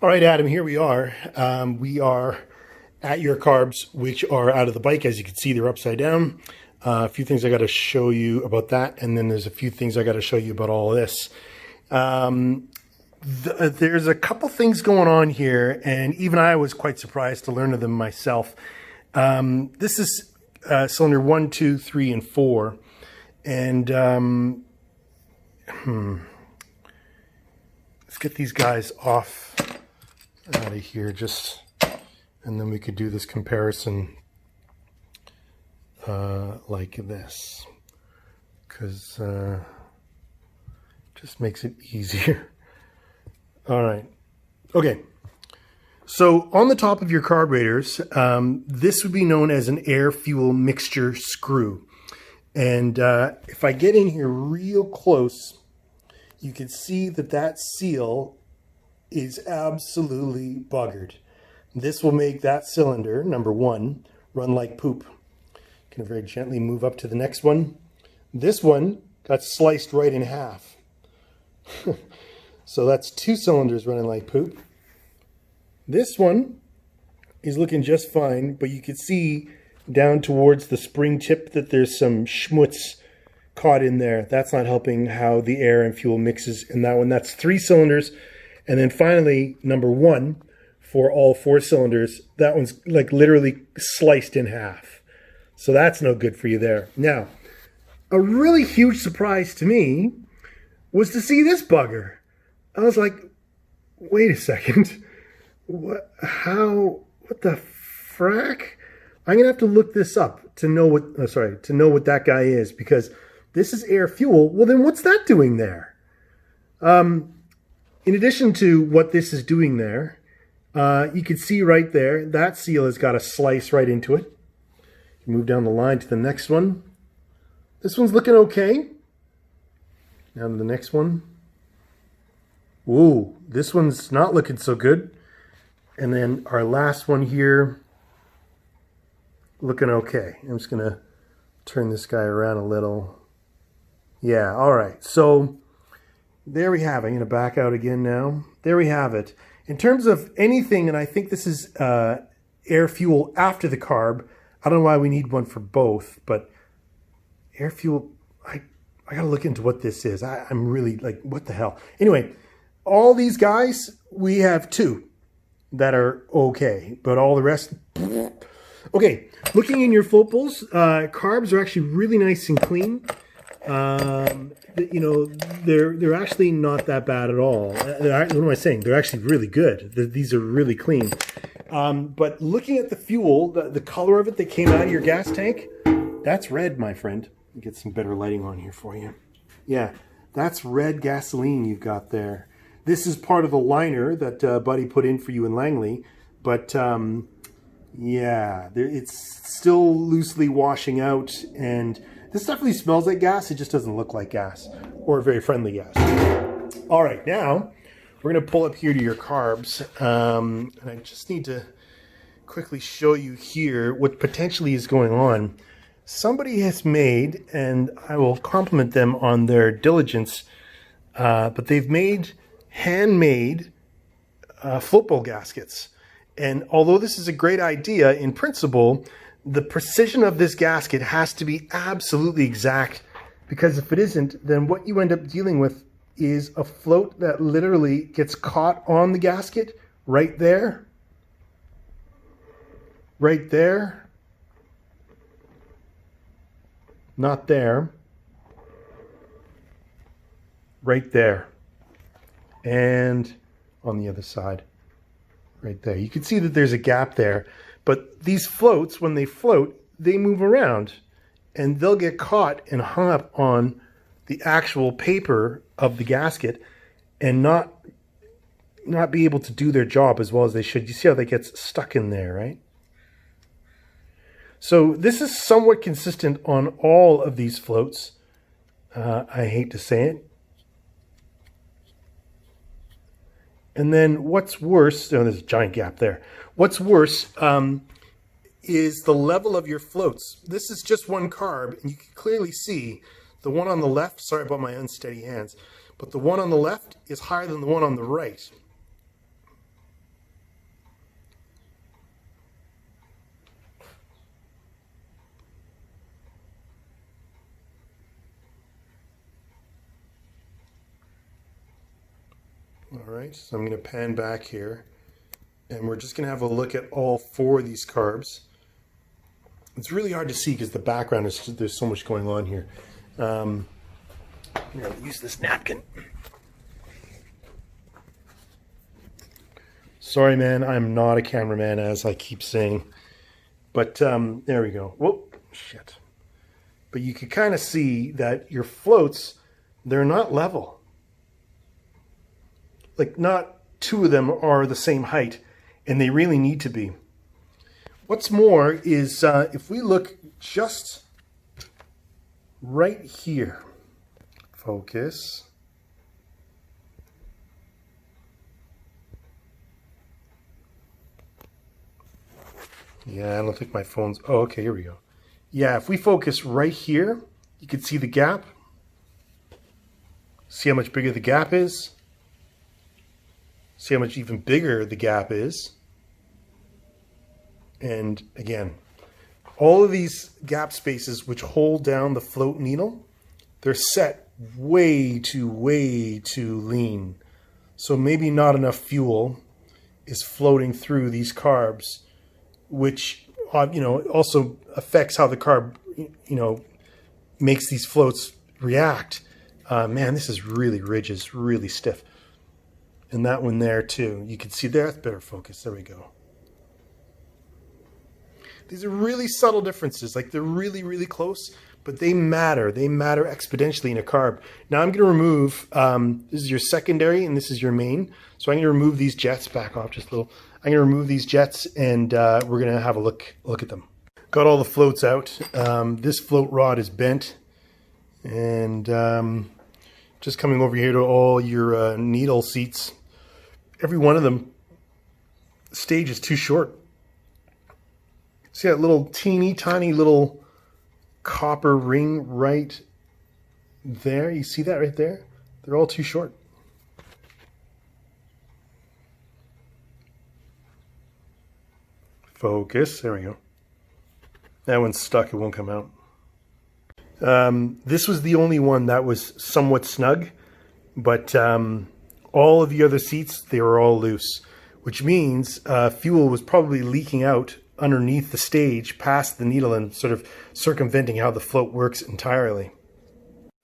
All right, Adam, here we are. We are at your carbs, which are out of the bike. As you can see, they're upside down. A few things I got to show you about that, and then there's a few things I got to show you about all of this. There's a couple things going on here, and even I was quite surprised to learn of them myself. This is cylinder 1, 2, 3, and 4. And let's get these guys off out of here, and then we could do this comparison like this, because just makes it easier. All right. Okay. So on the top of your carburetors, this would be known as an air-fuel mixture screw. And if I get in here real close, you can see that that seal is absolutely buggered. This will make that cylinder, number 1, run like poop. Can very gently move up to the next one. This one got sliced right in half. So that's 2 cylinders running like poop. This one is looking just fine, but you can see down towards the spring tip that there's some schmutz caught in there. That's not helping how the air and fuel mixes in that one. That's 3 cylinders. And then finally, number 1 for all 4 cylinders, that one's like literally sliced in half. So that's no good for you there. Now, a really huge surprise to me was to see this bugger. I was like, wait a second. What the frack? I'm gonna have to look this up to know what that guy is, because this is air fuel. Well, then what's that doing there? In addition to what this is doing there, you can see right there, that seal has got a slice right into it. Move down the line to the next one. This one's looking okay. Now to the next one. Ooh, this one's not looking so good. And then our last one here, looking okay. I'm just gonna turn this guy around a little. Yeah, all right. So there we have it. I'm gonna back out again now. There we have it. In terms of anything, and I think this is air fuel after the carb. I don't know why we need one for both, but air fuel, I gotta look into what this is. I'm really like, what the hell? Anyway, all these guys, we have 2 that are okay, but all the rest, okay. Looking in your float bowls, carbs are actually really nice and clean. You know, they're actually not that bad at all. What am I saying? They're actually really good. These are really clean. But looking at the fuel, the color of it that came out of your gas tank, that's red, my friend. Get some better lighting on here for you. Yeah, that's red gasoline you've got there. This is part of the liner that Buddy put in for you in Langley, but yeah, it's still loosely washing out, and this definitely smells like gas. It just doesn't look like gas, or very friendly gas. All right, now we're going to pull up here to your carbs, and I just need to quickly show you here what potentially is going on. Somebody has made, and I will compliment them on their diligence, but they've made handmade float bowl gaskets. And although this is a great idea in principle, the precision of this gasket has to be absolutely exact, because if it isn't, then what you end up dealing with is a float that literally gets caught on the gasket right there, not there, right there, and on the other side, right there. You can see that there's a gap there, but these floats, when they float, they move around, and they'll get caught and hung up on the actual paper of the gasket and not be able to do their job as well as they should. You see how they get stuck in there, right? So this is somewhat consistent on all of these floats. I hate to say it. And then what's worse, oh, there's a giant gap there. What's worse is the level of your floats. This is just one carb, and you can clearly see the one on the left, sorry about my unsteady hands, but the one on the left is higher than the one on the right. All right, so I'm going to pan back here, and we're just going to have a look at all 4 of these carbs. It's really hard to see because the background is, there's so much going on here. I'm going to use this napkin. Sorry, man, I'm not a cameraman, as I keep saying. But there we go. Whoop, shit. But you can kind of see that your floats, they're not level. Like, not 2 of them are the same height, and they really need to be. What's more is if we look just right here, focus. Yeah, I don't think my phone's, oh, okay, here we go. Yeah, if we focus right here, you can see the gap. See how much bigger the gap is? See how much even bigger the gap is? And again, all of these gap spaces which hold down the float needle, they're set way too lean. So maybe not enough fuel is floating through these carbs, which also affects how the carb makes these floats react. Man, this is really rigid, it's really stiff. And that one there too, you can see there, that's better focus, there we go. These are really subtle differences, like they're really close, but they matter exponentially in a carb. Now I'm going to remove, this is your secondary and this is your main. So I'm going to remove these jets, back off just a little. I'm going to remove these jets, and we're going to have a look at them. Got all the floats out. This float rod is bent, and just coming over here to all your needle seats. Every one of them, stage is too short. See that little teeny tiny little copper ring right there? You see that right there? They're all too short. Focus, there we go. That one's stuck, it won't come out. This was the only one that was somewhat snug, but all of the other seats, they were all loose, which means fuel was probably leaking out underneath the stage past the needle and sort of circumventing how the float works entirely.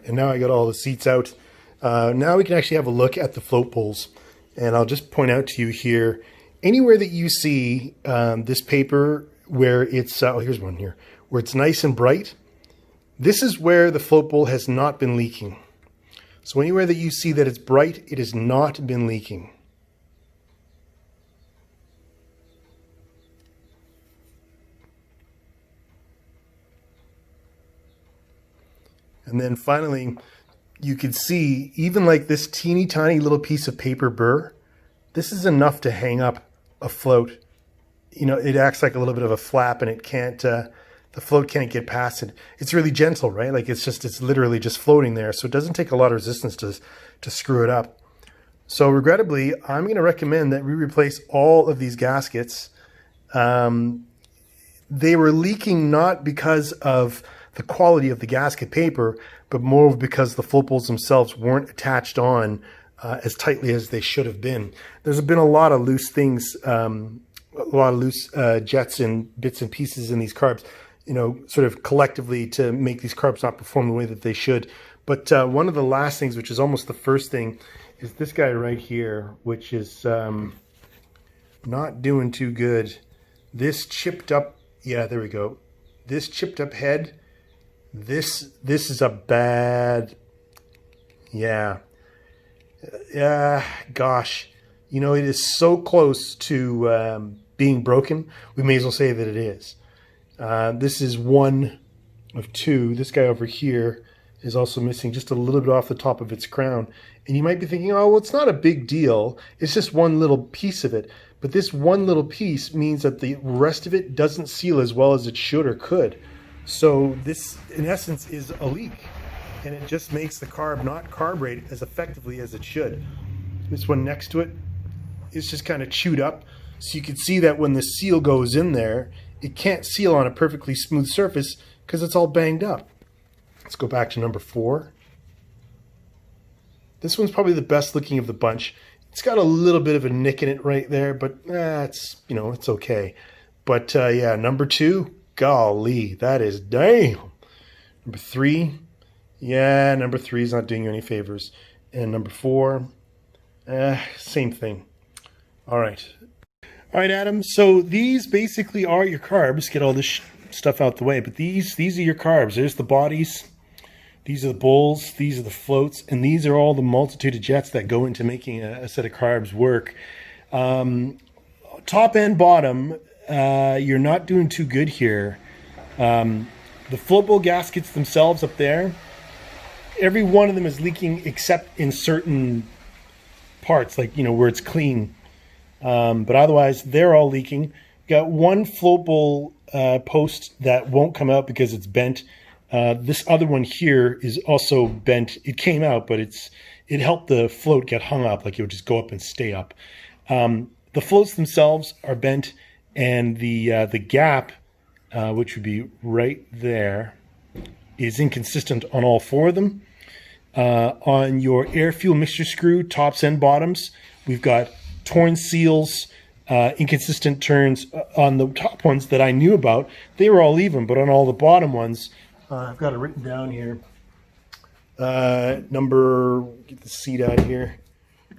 And now I got all the seats out. Now we can actually have a look at the float poles, and I'll just point out to you here, anywhere that you see this paper where it's, oh, here's one here, where it's nice and bright, this is where the float pole has not been leaking. So anywhere that you see that it's bright, it has not been leaking. And then finally, you can see even like this teeny tiny little piece of paper burr, this is enough to hang up a float. You know, it acts like a little bit of a flap, and it can't, the float can't get past it. It's really gentle, right? Like it's literally just floating there. So it doesn't take a lot of resistance to screw it up. So regrettably, I'm going to recommend that we replace all of these gaskets. They were leaking not because of the quality of the gasket paper, but more because the float poles themselves weren't attached on as tightly as they should have been. There's been a lot of loose things, a lot of loose jets and bits and pieces in these carbs, you know, sort of collectively to make these carbs not perform the way that they should. But one of the last things, which is almost the first thing, is this guy right here, which is not doing too good. This chipped up, yeah, there we go. This chipped up head, this is a bad, yeah, gosh, you know, it is so close to being broken. We may as well say that it is. This is one of two. This guy over here is also missing just a little bit off the top of its crown. And you might be thinking, oh, well, it's not a big deal. It's just one little piece of it. But this one little piece means that the rest of it doesn't seal as well as it should or could. So this, in essence, is a leak. And it just makes the carb not carburate as effectively as it should. This one next to it is just kind of chewed up. So you can see that when the seal goes in there, it can't seal on a perfectly smooth surface because it's all banged up. Let's go back to number 4. This one's probably the best looking of the bunch. It's got a little bit of a nick in it right there, but it's, it's okay. But yeah, number 2, golly, that is damn. Number 3, yeah, number 3 is not doing you any favors. And number 4, same thing. All right. All right, Adam. So these basically are your carbs. Get all this stuff out the way. But these are your carbs. There's the bodies. These are the bowls. These are the floats. And these are all the multitude of jets that go into making a set of carbs work. Top and bottom, you're not doing too good here. The float bowl gaskets themselves up there, every one of them is leaking except in certain parts, like, where it's clean. But otherwise, they're all leaking. Got one float bowl post that won't come out because it's bent. This other one here is also bent. It came out, but it helped the float get hung up, like it would just go up and stay up. The floats themselves are bent, and the gap, which would be right there, is inconsistent on all 4 of them. On your air fuel mixture screw, tops and bottoms, we've got torn seals, inconsistent turns. On the top ones that I knew about, they were all even, but on all the bottom ones, I've got it written down here. Get the seat out of here.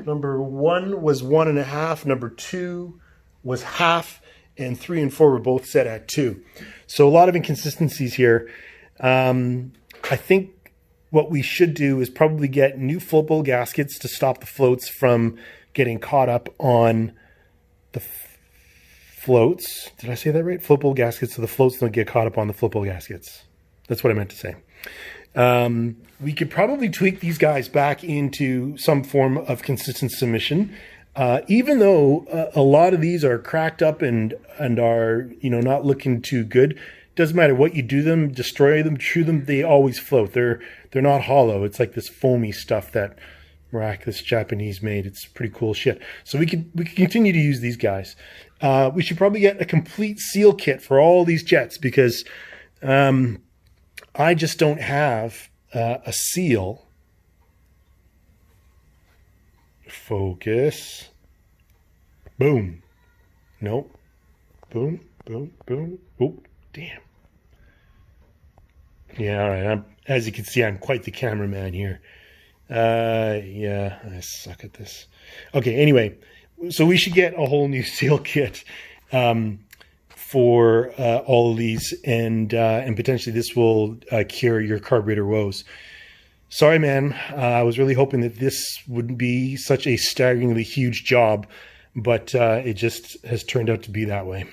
Number 1 was 1.5. Number 2 was half, and 3 and 4 were both set at 2. So a lot of inconsistencies here. I think what we should do is probably get new float bowl gaskets to stop the floats from getting caught up on the floats. Did I say that right? Float bowl gaskets, so the floats don't get caught up on the float bowl gaskets. That's what I meant to say. We could probably tweak these guys back into some form of consistent submission. Even though a lot of these are cracked up and are, not looking too good. Doesn't matter what you do them, destroy them, chew them, they always float. They're not hollow. It's like this foamy stuff that miraculous Japanese made. It's pretty cool shit. So we can continue to use these guys. We should probably get a complete seal kit for all these jets, because I just don't have a seal. Focus. Boom. Nope. Boom, boom, boom. Oh, damn. Yeah, all right. As you can see, I'm quite the cameraman here. Yeah, I suck at this. Okay, anyway, so we should get a whole new seal kit for all of these, and potentially this will cure your carburetor woes. Sorry, man. I was really hoping that this wouldn't be such a staggeringly huge job, but it just has turned out to be that way.